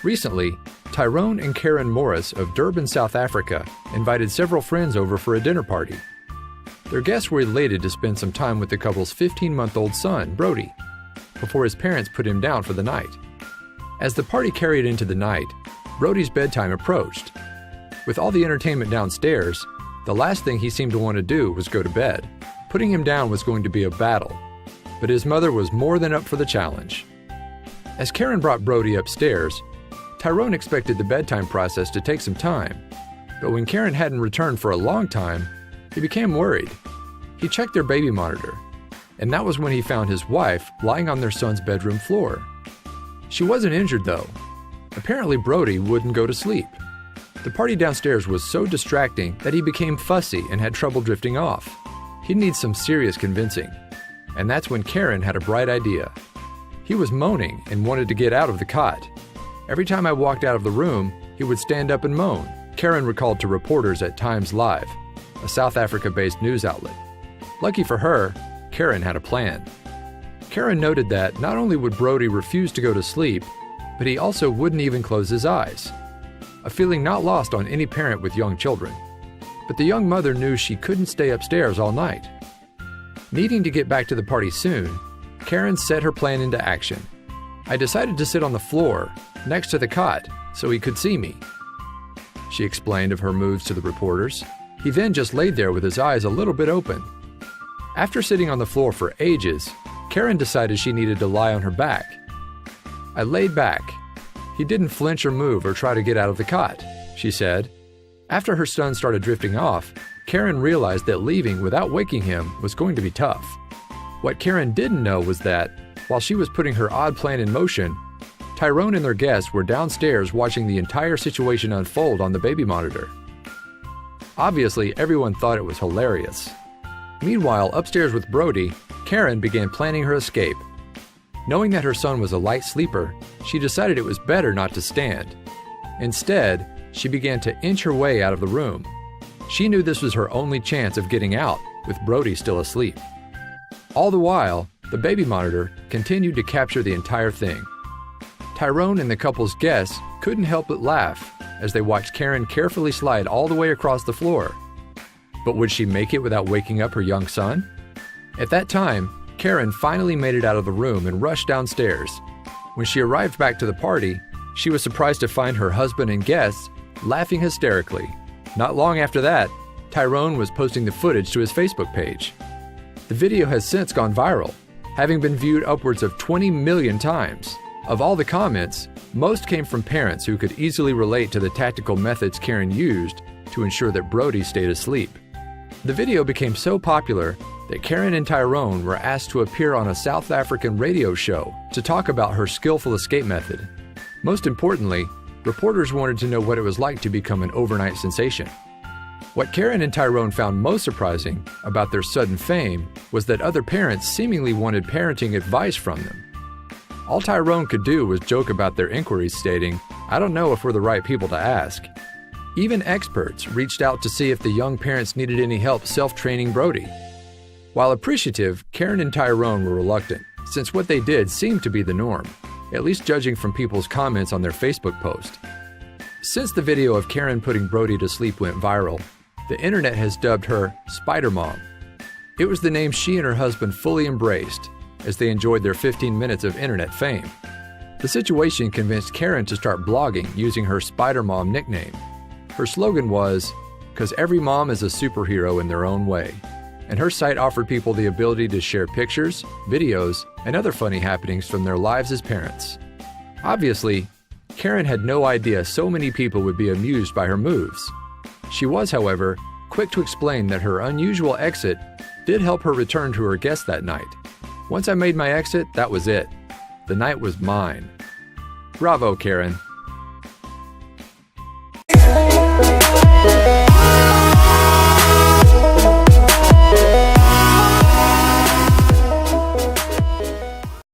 Recently, Tyrone and Karen Morris of Durban, South Africa, invited several friends over for a dinner party. Their guests were elated to spend some time with the couple's 15-month-old son, Brody, before his parents put him down for the night. As the party carried into the night, Brody's bedtime approached. With all the entertainment downstairs, the last thing he seemed to want to do was go to bed. Putting him down was going to be a battle, but his mother was more than up for the challenge. As Karen brought Brody upstairs, Tyrone expected the bedtime process to take some time, but when Karen hadn't returned for a long time, he became worried. He checked their baby monitor, and that was when he found his wife lying on their son's bedroom floor. She wasn't injured though. Apparently Brody wouldn't go to sleep. The party downstairs was so distracting that he became fussy and had trouble drifting off. He'd need some serious convincing, and that's when Karen had a bright idea. He was moaning and wanted to get out of the cot. Every time I walked out of the room, he would stand up and moan, Karen recalled to reporters at Times Live, a South Africa-based news outlet. Lucky for her, Karen had a plan. Karen noted that not only would Brody refuse to go to sleep, but he also wouldn't even close his eyes. A feeling not lost on any parent with young children. But the young mother knew she couldn't stay upstairs all night. Needing to get back to the party soon, Karen set her plan into action. I decided to sit on the floor, next to the cot, so he could see me, she explained of her moves to the reporters. He then just laid there with his eyes a little bit open. After sitting on the floor for ages, Karen decided she needed to lie on her back. I laid back. He didn't flinch or move or try to get out of the cot, she said. After her son started drifting off, Karen realized that leaving without waking him was going to be tough. What Karen didn't know was that, while she was putting her odd plan in motion, Tyrone and their guests were downstairs watching the entire situation unfold on the baby monitor. Obviously, everyone thought it was hilarious. Meanwhile, upstairs with Brody, Karen began planning her escape. Knowing that her son was a light sleeper, she decided it was better not to stand. Instead, she began to inch her way out of the room. She knew this was her only chance of getting out, with Brody still asleep. All the while, the baby monitor continued to capture the entire thing. Tyrone and the couple's guests couldn't help but laugh as they watched Karen carefully slide all the way across the floor. But would she make it without waking up her young son? At that time, Karen finally made it out of the room and rushed downstairs. When she arrived back to the party, she was surprised to find her husband and guests laughing hysterically. Not long after that, Tyrone was posting the footage to his Facebook page. The video has since gone viral, having been viewed upwards of 20 million times. Of all the comments, most came from parents who could easily relate to the tactical methods Karen used to ensure that Brody stayed asleep. The video became so popular that Karen and Tyrone were asked to appear on a South African radio show to talk about her skillful escape method. Most importantly, reporters wanted to know what it was like to become an overnight sensation. What Karen and Tyrone found most surprising about their sudden fame was that other parents seemingly wanted parenting advice from them. All Tyrone could do was joke about their inquiries, stating, "I don't know if we're the right people to ask." Even experts reached out to see if the young parents needed any help self-training Brody. While appreciative, Karen and Tyrone were reluctant, since what they did seemed to be the norm, at least judging from people's comments on their Facebook post. Since the video of Karen putting Brody to sleep went viral, the internet has dubbed her Spider Mom. It was the name she and her husband fully embraced as they enjoyed their 15 minutes of internet fame. The situation convinced Karen to start blogging using her Spider Mom nickname. Her slogan was, "'Cause every mom is a superhero in their own way." And her site offered people the ability to share pictures, videos, and other funny happenings from their lives as parents. Obviously, Karen had no idea so many people would be amused by her moves. She was, however, quick to explain that her unusual exit did help her return to her guests that night. "Once I made my exit, that was it. The night was mine." Bravo, Karen.